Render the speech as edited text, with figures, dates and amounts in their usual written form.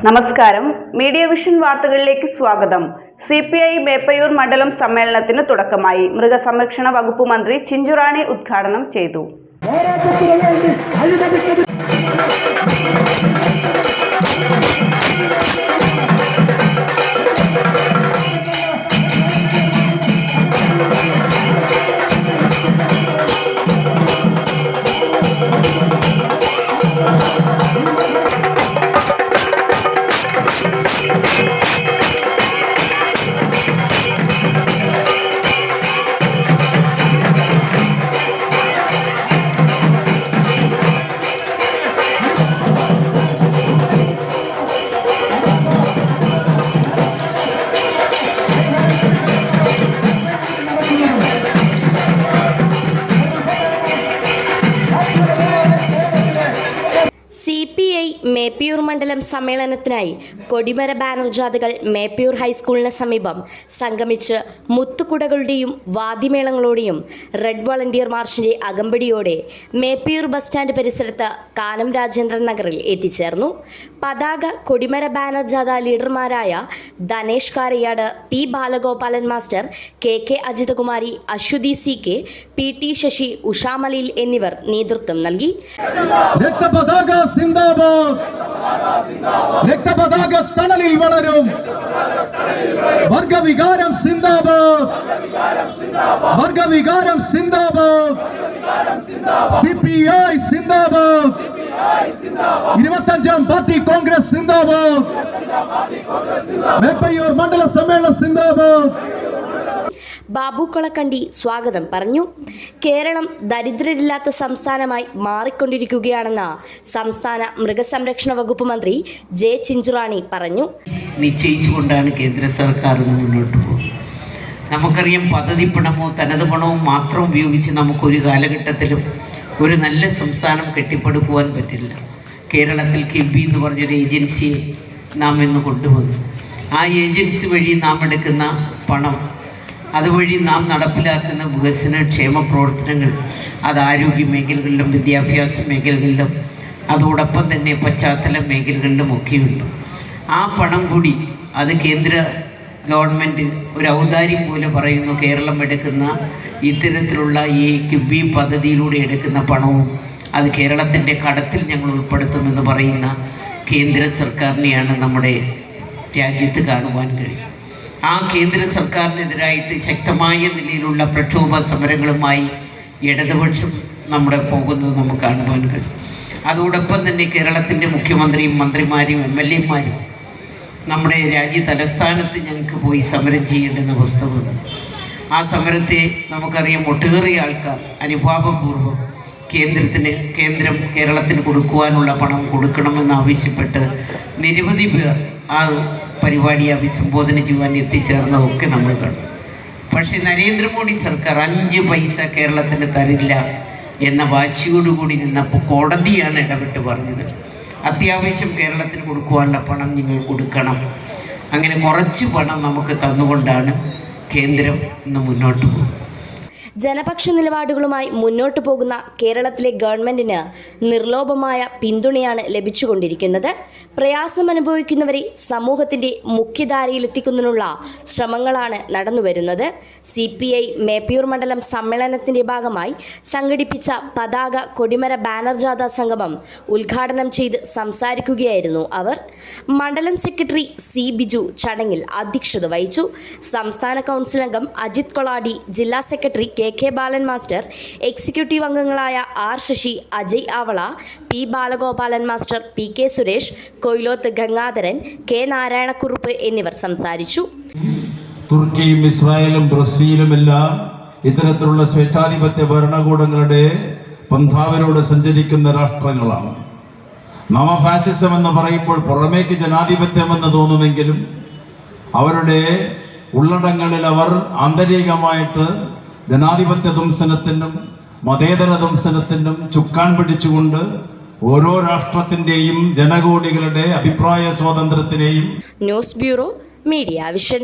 നമസ്കാരം. Media vision വാർത്തകളിലേക്ക് സ്വാഗതം. CPI മേപ്പയൂർ മണ്ഡലം സമ്മേളനത്തിന് തുടക്കമായി. മൃഗസംരക്ഷണ വകുപ്പ് മന്ത്രി ചിഞ്ചുറാണി ഉദ്ഘാടനം ചെയ്തു. CPI മേപ്പയൂർ മണ്ഡലം സമ്മേളനത്തിനായി കൊടിമര ബാനർ ജാഥകൾ മേപ്പയൂർ ഹൈസ്കൂളിന് സമീപം സംഗമിച്ച് മുത്തുകുടകളുടെയും വാദ്യമേളങ്ങളോടെയും റെഡ് വളണ്ടിയർ മാർച്ചിന്റെ അകമ്പടിയോടെ മേപ്പയൂർ ബസ് സ്റ്റാൻഡ് പരിസരത്ത് കാനം രാജേന്ദ്രൻ നഗറിൽ എത്തിച്ചേർന്നു. പതാക കൊടിമര ബാനർ ജാഥ ലീഡർമാരായ Dhanesh Karayad, P. Balagopalan master, KK Ajithakumari, Aswathy CK, PT Sasi, ഉഷാമലയിൽ എന്നിവർ നേതൃത്വം നൽകി. രക്തപതാക തണലിൽ വളരും വർഗവികാരം സിന്ദാബാദ്, വർഗവികാരം സിന്ദാബാദ്, CPI സിന്ദാബാദ്, 25ാം പാർട്ടി കോൺഗ്രസ് സിന്ദാബാദ്, മേപ്പയൂർ മണ്ഡല സമ്മേളനം സിന്ദാബാദ്. ബാബു കൊളക്കണ്ടി സ്വാഗതം പറഞ്ഞു. കേരളം ദരിദ്രരില്ലാത്ത സംസ്ഥാനമായി മാറിക്കൊണ്ടിരിക്കുകയാണെന്ന് സംസ്ഥാന മൃഗസംരക്ഷണ വകുപ്പ് മന്ത്രി J. ചിഞ്ചുറാണി പറഞ്ഞു. നിശ്ചയിച്ചുകൊണ്ടാണ് കേന്ദ്ര സർക്കാർ മുന്നോട്ട് പോകുന്നത്. നമുക്കറിയാം, പദ്ധതി പണമോ തനത് പണവും മാത്രം ഉപയോഗിച്ച് നമുക്കൊരു കാലഘട്ടത്തിലും ഒരു നല്ല സംസ്ഥാനം കെട്ടിപ്പടുക്കുവാൻ പറ്റില്ല. കേരളത്തിൽ കിബി എന്ന് പറഞ്ഞൊരു ഏജൻസിയെ നാം ഇന്ന് കൊണ്ടുവന്നു. ആ ഏജൻസി വഴി നാം എടുക്കുന്ന പണം, അതുവഴി നാം നടപ്പിലാക്കുന്ന വികസന ക്ഷേമ പ്രവർത്തനങ്ങൾ, അത് ആരോഗ്യ മേഖലകളിലും വിദ്യാഭ്യാസ മേഖലകളിലും അതോടൊപ്പം തന്നെ പശ്ചാത്തല മേഖലകളിലും ഒക്കെയുണ്ട്. ആ പണം കൂടി അത് കേന്ദ്ര ഗവൺമെൻറ് ഒരു ഔദാര്യം പോലെ പറയുന്നു. കേരളം എടുക്കുന്ന ഇത്തരത്തിലുള്ള ഈ കിബി പദ്ധതിയിലൂടെ എടുക്കുന്ന പണവും അത് കേരളത്തിൻ്റെ കടത്തിൽ ഞങ്ങൾ ഉൾപ്പെടുത്തുമെന്ന് പറയുന്ന കേന്ദ്ര സർക്കാരിനെയാണ് നമ്മുടെ രാജ്യത്ത് കാണുവാൻ കഴിയും. ആ കേന്ദ്ര സർക്കാരിനെതിരായിട്ട് ശക്തമായ നിലയിലുള്ള പ്രക്ഷോഭ സമരങ്ങളുമായി ഇടതുപക്ഷം നമ്മുടെ പോകുന്നത് നമുക്ക് കാണുവാൻ കഴിയും. അതോടൊപ്പം തന്നെ കേരളത്തിൻ്റെ മുഖ്യമന്ത്രിയും മന്ത്രിമാരും MLA-മാരും നമ്മുടെ രാജ്യ തലസ്ഥാനത്ത് ഞങ്ങൾക്ക് പോയി സമരം ചെയ്യേണ്ടുന്ന വസ്തുതയുണ്ട്. ആ സമരത്തെ നമുക്കറിയാം, ഒട്ടേറെ ആൾക്കാർ അനുഭാവപൂർവ്വം കേന്ദ്രം കേരളത്തിന് കൊടുക്കുവാനുള്ള പണം കൊടുക്കണമെന്നാവശ്യപ്പെട്ട് നിരവധി പേർ ആ പരിപാടിയെ അഭിസംബോധന ചെയ്യുവാൻ എത്തിച്ചേർന്നതൊക്കെ നമ്മൾ കണ്ടു. പക്ഷേ നരേന്ദ്രമോദി സർക്കാർ 5 പൈസ കേരളത്തിന് തരില്ല എന്ന വാശിയോടുകൂടി നിന്നപ്പോൾ കോടതിയാണ് ഇടപെട്ട് പറഞ്ഞത്, അത്യാവശ്യം കേരളത്തിന് കൊടുക്കുവാനുള്ള പണം നിങ്ങൾ കൊടുക്കണം. അങ്ങനെ കുറച്ച് പണം നമുക്ക് തന്നുകൊണ്ടാണ് കേന്ദ്രം ഇന്ന് മുന്നോട്ട് പോകുന്നത്. ജനപക്ഷ നിലപാടുകളുമായി മുന്നോട്ടു പോകുന്ന കേരളത്തിലെ ഗവൺമെന്റിന് നിർലോഭമായ പിന്തുണയാണ് ലഭിച്ചുകൊണ്ടിരിക്കുന്നത്. പ്രയാസമനുഭവിക്കുന്നവരെ സമൂഹത്തിന്റെ മുഖ്യധാരയിലെത്തിക്കുന്നതിനുള്ള ശ്രമങ്ങളാണ് നടന്നുവരുന്നത്. CPI മേപ്പയൂർ മണ്ഡലം സമ്മേളനത്തിന്റെ ഭാഗമായി സംഘടിപ്പിച്ച പതാക കൊടിമര ബാനർ ജാഥ സംഗമം ഉദ്ഘാടനം ചെയ്ത് സംസാരിക്കുകയായിരുന്നു അവർ. മണ്ഡലം സെക്രട്ടറി C. ബിജു ചടങ്ങിൽ അധ്യക്ഷത വഹിച്ചു. സംസ്ഥാന കൗൺസിൽ അംഗം അജിത് കൊളാടി, ജില്ലാ secretary KK Balan master, executive അംഗങ്ങളായ R. Sasi, Ajay Avala, P. Balagopalan master, PK Suresh, Koyiloth Gangadharan, K. Narayanakkurup എന്നിവർ സംസാരിച്ചു. തുർക്കിയും ഇസ്രായേലും ബ്രസീലുമെല്ലാം ഇത്തരത്തിലുള്ള സ്വേച്ഛാധിപത്യ ഭരണകൂടങ്ങളുടെ പന്ഥാവിലൂടെ സഞ്ചരിക്കുന്ന രാഷ്ട്രങ്ങളാണ്. നവഫാസിസം എന്ന് പറയുമ്പോൾ പുറമേക്ക് ജനാധിപത്യമെന്ന് തോന്നുമെങ്കിലും അവരുടെ ഉള്ളടങ്ങളിൽ അവർ ആന്തരികമായിട്ട് ജനാധിപത്യ ധ്വംസനത്തിനും മതേതര ധ്വംസനത്തിനും ചുക്കാൻ പിടിച്ചുകൊണ്ട് ഓരോ രാഷ്ട്രത്തിൻ്റെയും ജനകോടികളുടെ അഭിപ്രായ സ്വാതന്ത്ര്യത്തിനെയും. News bureau, Media vision.